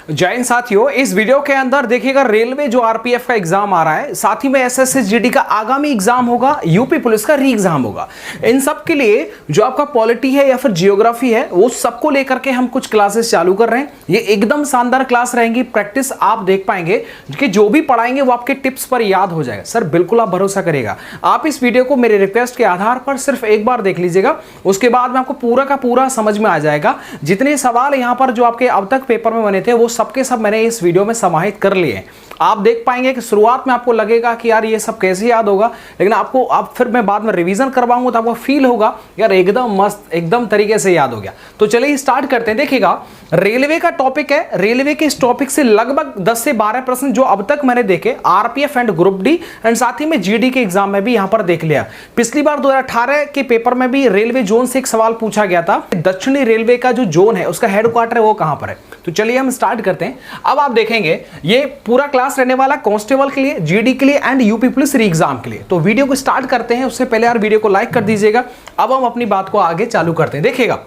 जय हिंद साथियों, इस वीडियो के अंदर देखिएगा रेलवे जो आरपीएफ का एग्जाम आ रहा है, साथ ही में एसएससी जीडी का आगामी एग्जाम होगा, यूपी पुलिस का री एग्जाम होगा। इन सब के लिए जो आपका पॉलिटी है या फिर जियोग्राफी है वो सबको लेकर के हम कुछ क्लासेस चालू कर रहे हैं। ये एकदम शानदार क्लास रहेंगी, प्रैक्टिस आप देख पाएंगे कि जो भी पढ़ाएंगे वो आपके टिप्स पर याद हो जाएगा। सर बिल्कुल आप भरोसा करेगा। आप इस वीडियो को मेरे रिक्वेस्ट के आधार पर सिर्फ एक बार देख लीजिएगा, उसके बाद में आपको पूरा का पूरा समझ में आ जाएगा। जितने सवाल यहाँ पर जो आपके अब तक पेपर में बने थे वो सबके सब मैंने इस वीडियो में समाहित कर लिए हैं। आप देख पाएंगे कि शुरुआत में आपको लगेगा कि यार ये सब कैसे याद होगा, लेकिन आपको आप फिर मैं बाद में रिवीजन करवाऊंगा तो आपको फील होगा यार एकदम मस्त, एकदम तरीके से याद हो गया। तो चलिए स्टार्ट करते हैं। देखिएगा रेलवे का टॉपिक है, रेलवे के इस टॉपिक से लगभग 10 से 12 प्रश्न जो अब तक मैंने देखे RPF and group D and साथ ही में जीडी के एग्जाम में भी यहां पर देख लिया। पिछली बार 2018 के पेपर में भी रेलवे जोन से एक सवाल पूछा गया था, दक्षिणी रेलवे का जो जोन है उसका हेडक्वार्टर है वो कहां पर है। तो चलिए हम स्टार्ट करते हैं। अब आप देखेंगे ये पूरा क्लास रहने वाला कांस्टेबल के लिए, जीडी के लिए एंड यूपी पुलिस री एग्जाम के लिए। तो वीडियो को स्टार्ट करते हैं, उससे पहले यार वीडियो को लाइक कर दीजिएगा। अब हम अपनी बात को आगे चालू करते हैं। देखिएगा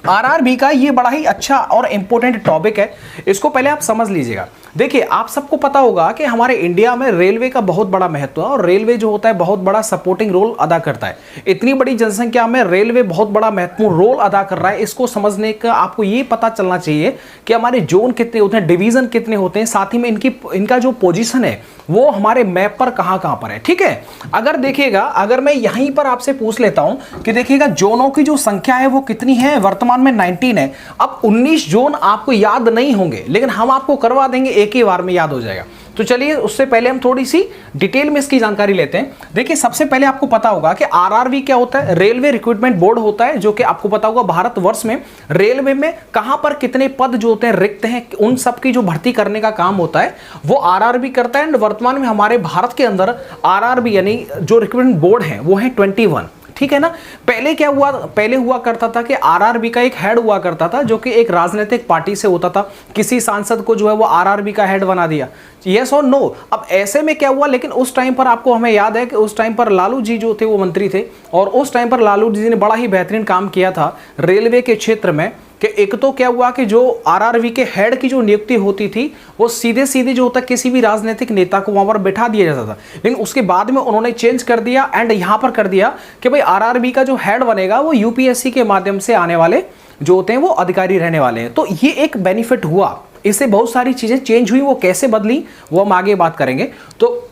आरआरबी का ये बड़ा ही अच्छा और इंपॉर्टेंट टॉपिक है, इसको पहले आप समझ लीजिएगा। देखिए आप सबको पता होगा कि हमारे इंडिया में रेलवे का बहुत बड़ा महत्व है और रेलवे जो होता है बहुत बड़ा सपोर्टिंग रोल अदा करता है। इतनी बड़ी जनसंख्या में रेलवे बहुत बड़ा महत्वपूर्ण रोल अदा कर रहा है। इसको समझने का आपको ये पता चलना चाहिए कि हमारे जोन कितने होते हैं, डिवीजन कितने होते हैं, साथ ही में इनका जो पोजीशन है वो हमारे मैप पर कहां पर है। ठीक है, अगर देखिएगा, अगर मैं यहीं पर आपसे पूछ लेता हूं कि देखिएगा जोनों की जो संख्या है वो कितनी है, वर्तमान में 19 है। अब 19 जोन आपको याद नहीं होंगे, लेकिन हम आपको करवा देंगे, एक ही बार में याद हो जाएगा। तो चलिए उससे पहले हम थोड़ी सी डिटेल में इसकी जानकारी लेते हैं। देखिए सबसे पहले आपको पता होगा कि आरआरबी क्या होता है, रेलवे रिक्रूटमेंट बोर्ड होता है, जो कि आपको पता होगा भारतवर्ष में रेलवे में कहां पर कितने पद जो होते हैं रिक्त हैं, उन सब की जो भर्ती करने का काम होता है वो आरआरबी करता है। एंड वर्तमान में हमारे भारत के अंदर आरआरबी यानी जो रिक्रूटमेंट बोर्ड है वो है 21। ठीक है ना। पहले क्या हुआ, पहले हुआ करता था कि आरआरबी का एक हेड हुआ करता था जो कि एक राजनीतिक पार्टी से होता था। किसी सांसद को जो है वो आरआरबी का हेड बना दिया, यस और नो। अब ऐसे में क्या हुआ, लेकिन उस टाइम पर आपको हमें याद है कि उस टाइम पर लालू जी जो थे वो मंत्री थे और उस टाइम पर लालू जी ने बड़ा ही बेहतरीन काम किया था रेलवे के क्षेत्र में। कि एक तो क्या हुआ कि जो आरआरबी के हेड की जो नियुक्ति होती थी वो सीधे सीधे जो होता किसी भी राजनीतिक नेता को वहां पर बैठा दिया जाता था, लेकिन उसके बाद में उन्होंने चेंज कर दिया एंड यहां पर कर दिया कि भाई आरआरबी का जो हेड बनेगा वो यूपीएससी के माध्यम से आने वाले जो होते हैं वो अधिकारी रहने वाले हैं। तो ये एक बेनिफिट हुआ, इससे बहुत सारी चीजें चेंज हुई। वो कैसे बदली वो हम आगे बात करेंगे, तो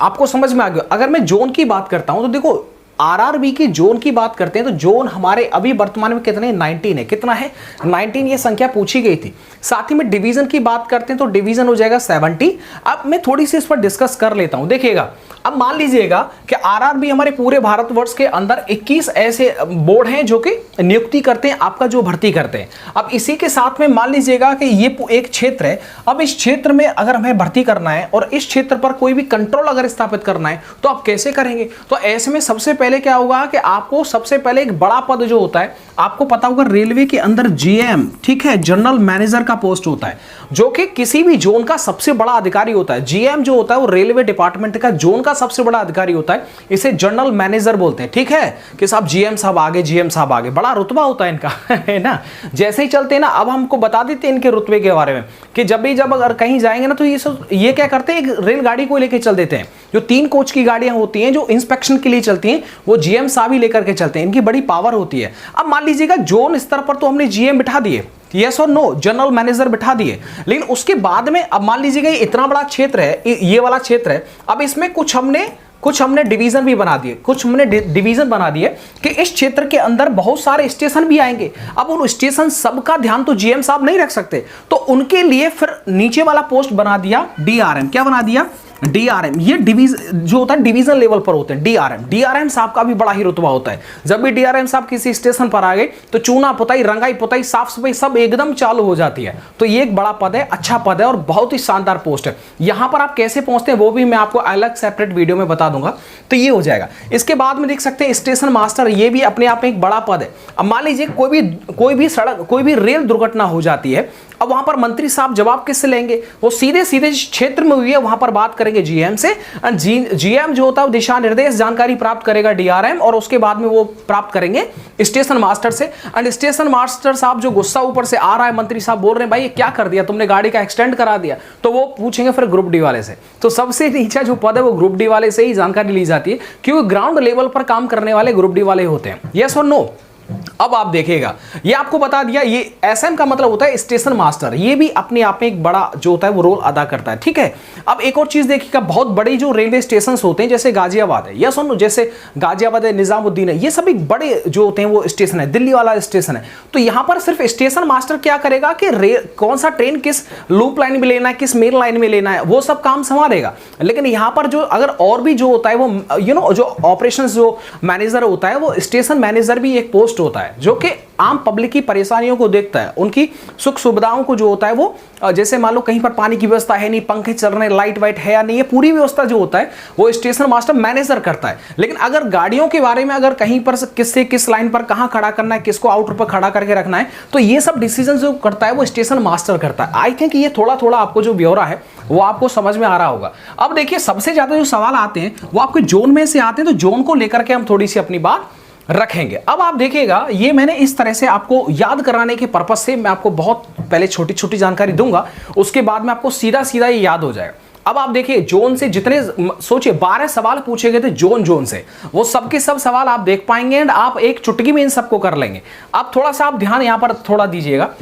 आपको समझ में आ गया। अगर मैं जोन की बात करता हूं तो देखो आरआरबी की जोन की बात करते हैं तो जोन हमारे अभी वर्तमान में कितने, 19 है। कितना है, 19 ये संख्या पूछी गई थी। साथ ही में डिवीजन की बात करते हैं तो डिवीजन हो जाएगा 70। अब मैं थोड़ी सी इस पर डिस्कस कर लेता हूं। देखिएगा अब मान लीजिएगा कि आरआरबी हमारे पूरे भारतवर्ष के अंदर 21 ऐसे बोर्ड हैं जो कि नियुक्ति करते हैं, आपका जो भर्ती करते हैं। अब इसी के साथ में मान लीजिएगा कि ये एक क्षेत्र है। अब इस क्षेत्र में अगर हमें भर्ती करना है और इस क्षेत्र पर कोई भी कंट्रोल अगर स्थापित करना है तो आप कैसे करेंगे। तो ऐसे में सबसे पहले क्या होगा कि आपको सबसे पहले एक बड़ा पद जो होता है, आपको पता होगा रेलवे के अंदर जीएम, ठीक है, जनरल मैनेजर का पोस्ट होता है, जो कि किसी भी जोन का सबसे बड़ा अधिकारी होता है। जीएम जो होता है वो रेलवे डिपार्टमेंट का जोन का सबसे बड़ा अधिकारी होता है, इसे जनरल मैनेजर बोलते हैं। ठीक है कि साहब जीएम साहब आगे, जीएम साहब आगे, बड़ा रुतबा होता है इनका है ना। जैसे ही चलते हैं ना, अब हमको बता देते हैं इनके रुतबे के बारे में कि जब अगर कहीं जाएंगे ना तो ये क्या करते हैं, एक रेलगाड़ी को लेकर चल देते हैं। जो 3 कोच की गाड़ियां होती हैं जो इंस्पेक्शन के लिए चलती हैं वो जीएम साहब ही लेकर के चलते हैं, इनकी बड़ी पावर होती है। अब मान लीजिएगा जोन स्तर पर तो हमने जीएम बिठा दिए, यस और नो, जनरल मैनेजर बिठा दिए, लेकिन उसके बाद में अब मान लीजिएगा ये इतना बड़ा क्षेत्र है, ये वाला क्षेत्र है। अब इसमें कुछ हमने डिवीजन भी बना दिए, कुछ हमने डिवीजन बना दिए कि इस क्षेत्र के अंदर बहुत सारे स्टेशन भी आएंगे। अब उन स्टेशन सबका ध्यान तो जीएम साहब नहीं रख सकते, तो उनके लिए फिर नीचे वाला पोस्ट बना दिया डीआरएम। क्या बना दिया, डीआरएम। ये डिवीजन जो होता है डिवीजन लेवल पर होते हैं डीआरएम साहब का भी बड़ा ही रुतबा होता है। जब भी डीआरएम साहब किसी स्टेशन पर आ गए तो चूना पुताई, रंगाई पुताई, साफ सफाई सब एकदम चालू हो जाती है। तो ये एक बड़ा पद है, अच्छा पद है और बहुत ही शानदार पोस्ट है। यहां पर आप कैसे पहुंचते हैं वो भी मैं आपको अलग सेपरेट वीडियो में बता दूंगा, तो ये हो जाएगा। इसके बाद में देख सकते हैं स्टेशन मास्टर, ये भी अपने आप में एक बड़ा पद है। अब मान लीजिए कोई भी सड़क, कोई भी रेल दुर्घटना हो जाती है अब वहां पर मंत्री साहब जवाब किससे लेंगे? वो सीधे सीधे क्षेत्र में हुई है वहां पर बात करेंगे जीएम से, एंड जीएम जो होता है वो दिशा निर्देश जानकारी प्राप्त करेगा डीआरएम, और उसके बाद में वो प्राप्त करेंगे स्टेशन मास्टर से। एंड स्टेशन मास्टर साहब जो गुस्सा ऊपर से आ रहा है, मंत्री साहब बोल रहे हैं भाई ये क्या कर दिया तुमने, गाड़ी का एक्सटेंड करा दिया, तो वो पूछेंगे फिर ग्रुप डी वाले से। तो सबसे नीचा जो पद है वो ग्रुप डी वाले से ही जानकारी ली जाती है, क्योंकि ग्राउंड लेवल पर काम करने वाले ग्रुप डी वाले होते हैं। यस और नो? अब आप देखिएगा, ये आपको बता दिया, ये एसएम का मतलब होता है स्टेशन मास्टर, ये भी अपने आप में एक बड़ा जो होता है वो रोल अदा करता है, ठीक है। अब एक और चीज देखिएगा, बहुत बड़े जो रेलवे स्टेशन होते हैं जैसे गाजियाबाद है, या सुनो जैसे गाजियाबाद है, निजामुद्दीन है, ये सभी बड़े जो होते हैं वो स्टेशन है, दिल्ली वाला स्टेशन है। तो यहां पर सिर्फ स्टेशन मास्टर क्या करेगा कि कौन सा ट्रेन किस लूप लाइन में लेना है, किस मेन लाइन में लेना है, वो सब काम संभालेगा। लेकिन यहां पर जो अगर और भी जो होता है वो जो ऑपरेशन जो मैनेजर होता है, वो स्टेशन मैनेजर भी एक पोस्ट होता है जो कि आम पब्लिक की परेशानियों को देखता है, उनकी सुख सुविधाओं को जो होता है वो, जैसे मान लो कहीं पर पानी की व्यवस्था है नहीं, पंखे चल रहे, लाइट वाइट है या नहीं, ये पूरी व्यवस्था जो होता है वो स्टेशन मास्टर मैनेजर करता है। लेकिन अगर गाड़ियों के बारे में अगर कहीं पर किससे किस लाइन पर कहां खड़ा करना है, किसको आउटर पर खड़ा करके रखना है, तो ये सब डिसीजन जो करता है वो स्टेशन मास्टर करता है। आई थिंक ये थोड़ा थोड़ा आपको जो ब्यौरा है वो आपको समझ में आ रहा होगा। अब देखिए सबसे ज्यादा जो सवाल आते हैं वो आपके जोन में से आते हैं, तो जोन को लेकर के हम थोड़ी सी अपनी बात रखेंगे। अब आप देखिएगा, ये मैंने इस तरह से आपको याद कराने के पर्पस से मैं आपको बहुत पहले छोटी छोटी जानकारी दूंगा, उसके बाद में आपको सीधा सीधा ये याद हो जाएगा। अब आप देखिए जोन से जितने सोचिए 12 सवाल पूछे गए थे जोन से, वो सबके सब सवाल आप देख पाएंगे एंड आप एक चुटकी में इन सबको कर लेंगे। अब थोड़ा सा आप ध्यान यहां पर थोड़ा दीजिएगा,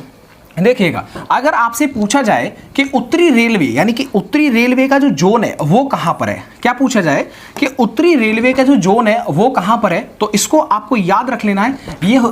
देखिएगा अगर आपसे पूछा जाए कि उत्तरी रेलवे यानी कि उत्तरी रेलवे का जो जोन है वो कहां पर है, क्या पूछा जाए कि उत्तरी रेलवे का जो जोन है वो कहां पर है, तो इसको आपको याद रख लेना है,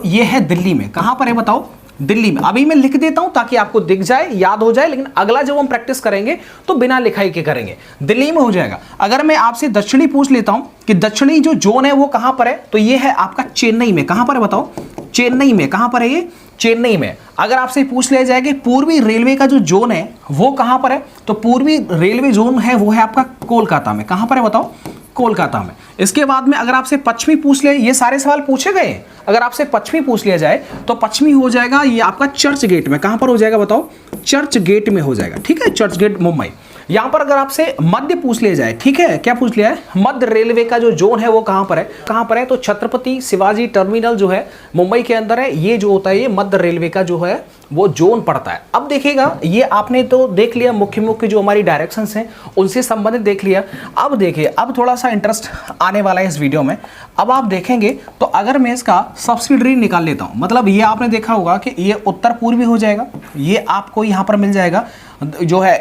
ये है दिल्ली में। कहां पर है बताओ? दिल्ली में। अभी मैं लिख देता हूं ताकि आपको दिख जाए, याद हो जाए, लेकिन अगला जब हम प्रैक्टिस करेंगे तो बिना लिखाई के करेंगे, दिल्ली में हो जाएगा। अगर मैं आपसे दक्षिणी पूछ लेता हूं कि दक्षिणी जो जोन है वो कहां पर है, तो ये है आपका चेन्नई में। कहां पर है बताओ? चेन्नई में। कहां पर है ये? चेन्नई में। अगर आपसे पूछ लिया जाए कि पूर्वी रेलवे का जो जोन है वो कहां पर है, तो पूर्वी रेलवे जोन है वो है आपका कोलकाता में। कहां पर है बताओ? कोलकाता में। इसके बाद में अगर आपसे पश्चिमी पूछ ले, ये सारे सवाल पूछे गए, अगर आपसे पश्चिमी पूछ लिया जाए तो पश्चिमी हो जाएगा ये आपका चर्च गेट में। कहां पर हो जाएगा बताओ? चर्च गेट में हो जाएगा, ठीक है, चर्च गेट मुंबई। यहां पर अगर आपसे मध्य पूछ लिया जाए, ठीक है, क्या पूछ लिया है? मध्य रेलवे का जो जोन है वो कहां पर है? कहां पर है? तो छत्रपति शिवाजी टर्मिनल जो है मुंबई के अंदर है, ये जो होता है ये मध्य रेलवे का जो है वो जोन पड़ता है। अब देखिएगा, ये आपने तो देख लिया मुख्य मुख्य जो हमारी डायरेक्शंस हैं उनसे संबंधित देख लिया। अब देखिए, अब थोड़ा सा इंटरेस्ट आने वाला है इस वीडियो में। अब आप देखेंगे तो अगर मैं इसका सब्सिडरी निकाल लेता हूं, मतलब ये आपने देखा होगा कि ये उत्तर पूर्वी हो जाएगा, ये आपको यहां पर मिल जाएगा जो है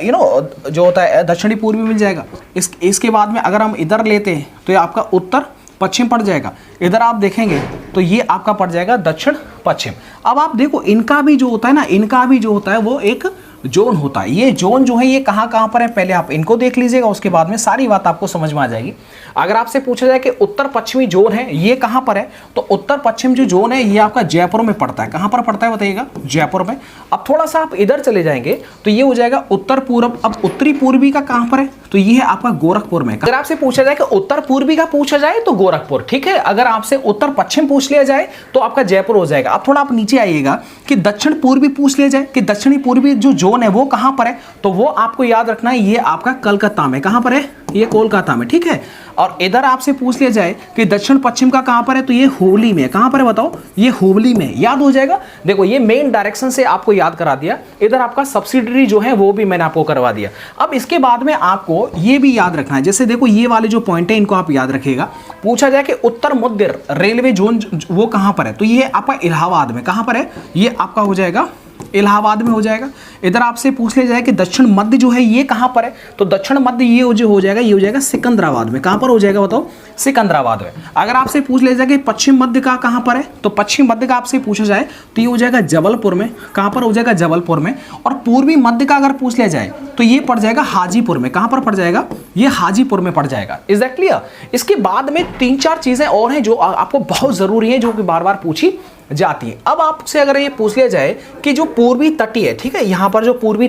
जो होता है दक्षिणी पूर्वी मिल जाएगा। इसके बाद में अगर हम इधर लेते हैं तो ये आपका उत्तर पश्चिम पड़ जाएगा। इधर आप देखेंगे तो ये आपका पड़ जाएगा दक्षिण पश्चिम। अब आप देखो इनका भी जो होता है ना, इनका भी जो होता है वो एक जोन होता है। ये जोन जो है ये कहाँ कहाँ पर है, पहले आप इनको देख लीजिएगा, उसके बाद में सारी बात आपको समझ में आ जाएगी। अगर आपसे पूछा जाए कि उत्तर पश्चिमी जोन है ये कहाँ पर है, तो उत्तर पश्चिम जो जोन है ये आपका जयपुर में पड़ता है। कहाँ पर पड़ता है बताइएगा? जयपुर में। अब थोड़ा सा आप इधर चले जाएंगे तो ये हो जाएगा उत्तर पूर्व। अब उत्तरी पूर्वी का कहाँ पर है, तो ये है आपका गोरखपुर में। अगर आपसे पूछा जाए कि उत्तर पूर्वी का पूछा जाए तो गोरखपुर, ठीक है। अगर आपसे उत्तर पश्चिम पूछ लिया जाए तो आपका जयपुर हो जाएगा। अब थोड़ा आप नीचे आइएगा कि दक्षिण पूर्वी पूछ लिया जाए कि दक्षिणी पूर्वी जो जोन है वो कहां पर है, तो वो आपको याद रखना है ये आपका कलकत्ता में। कहां पर है? ये कोलकाता में, ठीक है। और इधर आपसे पूछ लिया जाए कि दक्षिण पश्चिम का कहां पर है, तो ये हुबली में। कहां पर है बताओ? ये हुबली में। याद हो जाएगा। देखो ये मेन डायरेक्शन से आपको याद करा दिया। इधर आपका सब्सिडरी जो है वो भी मैंने आपको करवा दिया। अब इसके बाद में आपको ये भी याद रखना है, जैसे देखो ये वाले जो पॉइंट है इनको आप याद रखिएगा। पूछा जाए कि उत्तर मध्य रेलवे जोन वो कहां पर है, तो ये आपका इलाहाबाद में। कहां पर है? ये आपका हो जाएगा इलाहाबाद में हो जाएगा। इधर आपसे पूछ लिया जाए कि दक्षिण मध्य जो है ये कहां पर है, तो दक्षिण मध्य ये जो हो जाएगा ये हो जाएगा सिकंदराबाद में। कहां पर हो जाएगा बताओ? सिकंदराबाद में। अगर आपसे पूछ लिया जाए कि पश्चिम मध्य का कहां पर है, तो पश्चिम मध्य का आपसे पूछा जाए तो ये हो जाएगा जबलपुर में। कहां पर हो जाएगा? जबलपुर में। और पूर्वी मध्य का अगर पूछ लिया जाए तो ये पड़ जाएगा हाजीपुर में। कहां पर पड़ जाएगा? ये हाजीपुर में पड़ जाएगा। Is that clear? इसके बाद में 3-4 चीजें और हैं जो आपको बहुत जरूरी है, जो कि बार बार पूछी जाती है। अब आपसे अगर ये पूछ लिया जाए कि जो पूर्वी तटीय है, ठीक है, यहां पर जो पूर्वी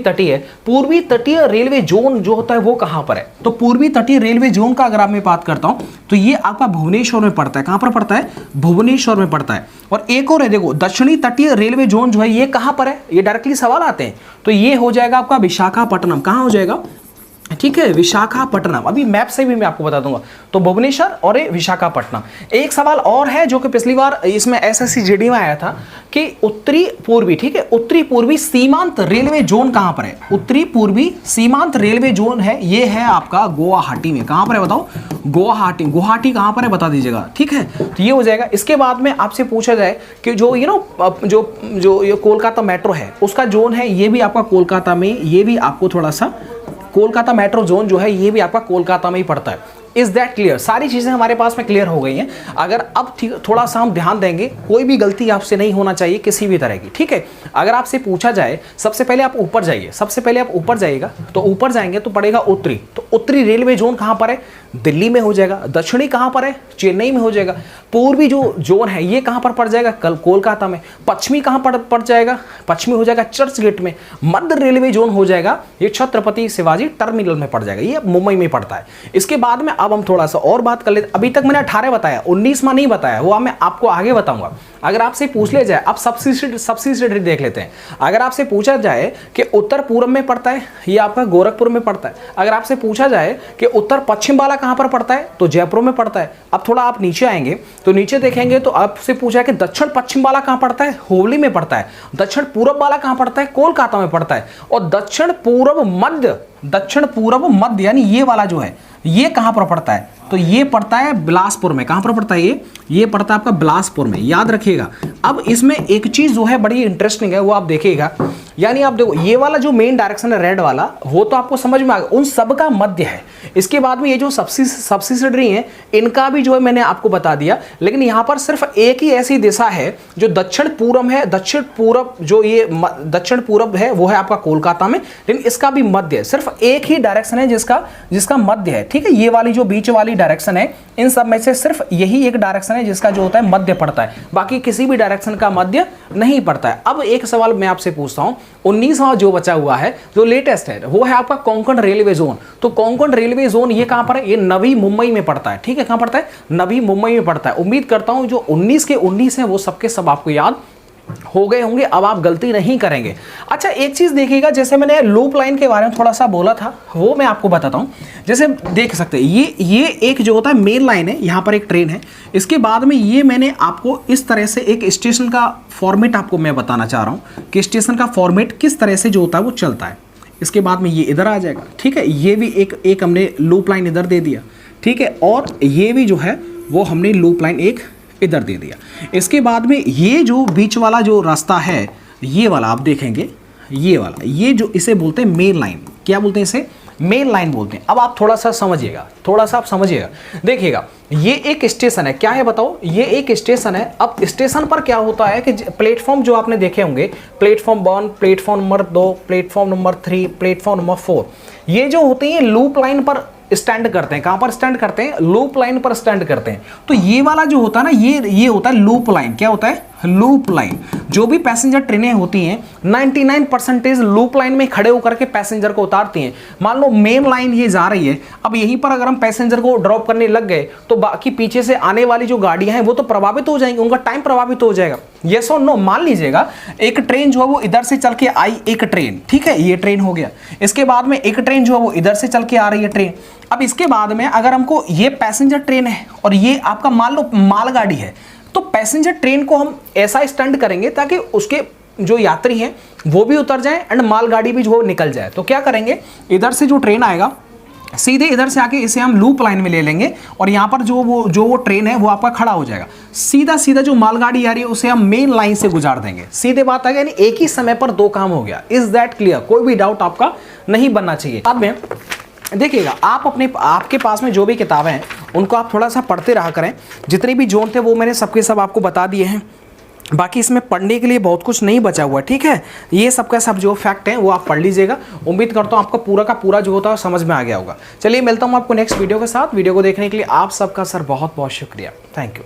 तटीय रेलवे जोन जो होता है वो कहां पर है, तो पूर्वी तटीय रेलवे जोन का अगर मैं बात करता हूं तो ये आपका भुवनेश्वर में पड़ता है। कहां पर पड़ता है? भुवनेश्वर में पड़ता है। और एक और है, देखो दक्षिणी तटीय रेलवे जोन जो है ये कहां पर है, ये डायरेक्टली सवाल आते हैं, तो ये हो जाएगा आपका विशाखापट्टनम। कहां हो जाएगा? ठीक है, विशाखापट्टनम। अभी मैप से भी मैं आपको बता दूंगा। तो भुवनेश्वर और विशाखापट्टनम। एक सवाल और है जो कि पिछली बार इसमें एसएससी जीडी में आया था कि उत्तरी पूर्वी, ठीक है, उत्तरी पूर्वी सीमांत रेलवे जोन कहां पर है? उत्तरी पूर्वी सीमांत रेलवे जोन है, ये है आपका गुवाहाटी में। कहां पर है बताओ? गुवाहाटी कहां पर है बता दीजिएगा, ठीक है। तो ये हो जाएगा। इसके बाद में आपसे पूछा जाए कि जो जो ये कोलकाता मेट्रो है उसका जोन है, ये भी आपका कोलकाता में, ये भी आपको थोड़ा सा कोलकाता मेट्रो जोन जो है ये भी आपका कोलकाता में ही पड़ता है। Is that clear? सारी चीजें हमारे पास में क्लियर हो गई हैं। अगर अब थोड़ा सा हम ध्यान देंगे, कोई भी गलती आपसे नहीं होना चाहिए किसी भी तरह की, ठीक है। अगर आपसे पूछा जाए, सबसे पहले आप ऊपर जाइए, सबसे पहले आप ऊपर जाइएगा, तो ऊपर जाएंगे तो पड़ेगा उत्तरी। तो उत्तरी रेलवे जोन कहां पर है? दिल्ली में हो जाएगा। दक्षिणी कहां पर है? चेन्नई में हो जाएगा। पूर्वी जो जोन है ये कहां पर पड़ जाएगा? कोलकाता में। पश्चिमी कहां पर पड़ जाएगा? पश्चिमी हो जाएगा चर्च गेट में। मध्य रेलवे जोन हो जाएगा ये छत्रपति शिवाजी टर्मिनल में पड़ जाएगा, ये मुंबई में पड़ता है। इसके बाद में अब हम थोड़ा सा और बात कर लेते। अभी तक मैंने 18 बताया, 19वां नहीं बताया, वो मैं आपको आगे बताऊंगा। अगर आपसे पूछ लिया जाए, अब सब्सिडियरी देख लेते हैं। अगर आपसे पूछा जाए कि उत्तर पूर्व में पड़ता है, ये आपका गोरखपुर में पड़ता है। अगर आपसे पूछा जाए कि उत्तर पश्चिम वाला कहां पर पड़ता है, तो जयपुर में पड़ता है। अब थोड़ा आप नीचे आएंगे तो नीचे देखेंगे तो आपसे पूछा है कि दक्षिण पश्चिम वाला कहां पड़ता है? हुबली में पड़ता है। दक्षिण पूर्व वाला कहां पड़ता है? कोलकाता में पड़ता है। और दक्षिण पूर्व मध्य यानी ये वाला जो है ये कहां पर पड़ता है? तो ये पड़ता है बिलासपुर में। कहां पर पड़ता है? ये पड़ता है आपका बिलासपुर में, याद रखिएगा। अब इसमें एक चीज जो है बड़ी इंटरेस्टिंग है, वो आप देखिएगा। यानी आप देखो ये वाला जो मेन डायरेक्शन है रेड वाला, वो तो आपको समझ में आ गया, उन सब का मध्य है। इसके बाद में ये जो सब्सिडियरी है इनका भी जो है मैंने आपको बता दिया। लेकिन यहां पर सिर्फ एक ही ऐसी दिशा है जो दक्षिण पूर्व है, दक्षिण पूर्व है वो है आपका कोलकाता में, लेकिन इसका भी मध्य है। सिर्फ एक ही डायरेक्शन है जिसका मध्य है, ठीक है। ये वाली जो बीच वाली डायरेक्शन है, इन सब में से सिर्फ यही एक डायरेक्शन है जिसका जो होता है मध्य पड़ता है, बाकी किसी भी डायरेक्शन का मध्य नहीं पड़ता है। अब एक सवाल मैं आपसे पूछता हूं, 19वां जो बचा हुआ है जो लेटेस्ट है वो है आपका कोंकण रेलवे जोन। तो कोंकण रेलवे जोन ये कहां पर है? ये नवी मुंबई में पड़ता है, ठीक है। कहां पड़ता है? नवी मुंबई में पड़ता है। उम्मीद करता हूं जो 19 के 19 है वो सबके सब आपको याद हो गए होंगे, अब आप गलती नहीं करेंगे। अच्छा एक चीज देखिएगा, जैसे मैंने लूप लाइन के बारे में थोड़ा सा बोला था वो मैं आपको बताता हूं। जैसे देख सकते हैं ये एक जो होता है मेन लाइन है, यहां पर एक ट्रेन है। इसके बाद में ये मैंने आपको इस तरह से एक स्टेशन का फॉर्मेट आपको मैं बताना चाह रहा हूं कि स्टेशन का फॉर्मेट किस तरह से जो होता है वो चलता है। इसके बाद में ये इधर आ जाएगा, ठीक है। ये भी एक हमने लूप लाइन इधर दे दिया, ठीक है। और ये भी जो है वो हमने लूप लाइन एक इधर दे दिया। इसके बाद में ये जो बीच वाला जो रास्ता है, ये वाला आप देखेंगे, ये वाला, ये जो इसे बोलते हैं मेन लाइन। क्या बोलते हैं इसे? मेन लाइन बोलते हैं। अब आप थोड़ा सा समझिएगा, देखिएगा। ये एक स्टेशन है, क्या है बताओ? ये एक स्टेशन है। अब स्टेशन पर क्या होता है कि प्लेटफॉर्म जो आपने देखे होंगे, platform 1, platform number 2, platform number 3, platform number 4, ये जो होते हैं लूप लाइन पर स्टैंड करते हैं। कहां पर स्टैंड करते हैं? लूप लाइन पर स्टैंड करते हैं। तो ये वाला जो होता है ना, ये होता है लूप लाइन। क्या होता है? Loop line. जो भी पैसेंजर ट्रेनें होती हैं 99% लूप लाइन में खड़े होकर के पैसेंजर को उतारती हैं। मान लो मेन लाइन ये जा रही है, अब यहीं पर अगर हम पैसेंजर को ड्रॉप करने लग गए तो बाकी पीछे से आने वाली जो गाड़ियां हैं वो तो प्रभावित हो जाएंगी, उनका टाइम प्रभावित हो जाएगा। यस और नो? मान लीजिएगा एक ट्रेन जो है वो इधर से चल के आई, एक ट्रेन, ठीक है, ये ट्रेन हो गया। इसके बाद में एक ट्रेन जो है वो इधर से चल के आ रही है ट्रेन। अब इसके बाद में अगर हमको ये पैसेंजर ट्रेन है और ये आपका मान लो मालगाड़ी है, तो पैसेंजर ट्रेन को हम ऐसा स्टैंड करेंगे ताकि उसके जो यात्री हैं वो भी उतर जाएं एंड मालगाड़ी भी जो निकल जाए। तो क्या करेंगे, इधर से जो ट्रेन आएगा सीधे इधर से आके इसे हम लूप लाइन में ले लेंगे और यहाँ पर जो वो ट्रेन है वो आपका खड़ा हो जाएगा। सीधा जो मालगाड़ी आ रही है उसे हम मेन लाइन से गुजार देंगे। सीधे बात आ गई, यानी एक ही समय पर दो काम हो गया। Is that clear? कोई भी डाउट आपका नहीं बनना चाहिए। बाद में देखिएगा, आपके पास में जो भी किताबें हैं उनको आप थोड़ा सा पढ़ते रहा करें। जितने भी जोन थे वो मैंने सबके सब आपको बता दिए हैं। बाकी इसमें पढ़ने के लिए बहुत कुछ नहीं बचा हुआ, ठीक है। ये सबका सब जो फैक्ट हैं वो आप पढ़ लीजिएगा। उम्मीद करता हूँ आपका पूरा का पूरा जो होता है समझ में आ गया होगा। चलिए मिलता हूँ आपको नेक्स्ट वीडियो के साथ। वीडियो को देखने के लिए आप सबका सर बहुत बहुत शुक्रिया। Thank you.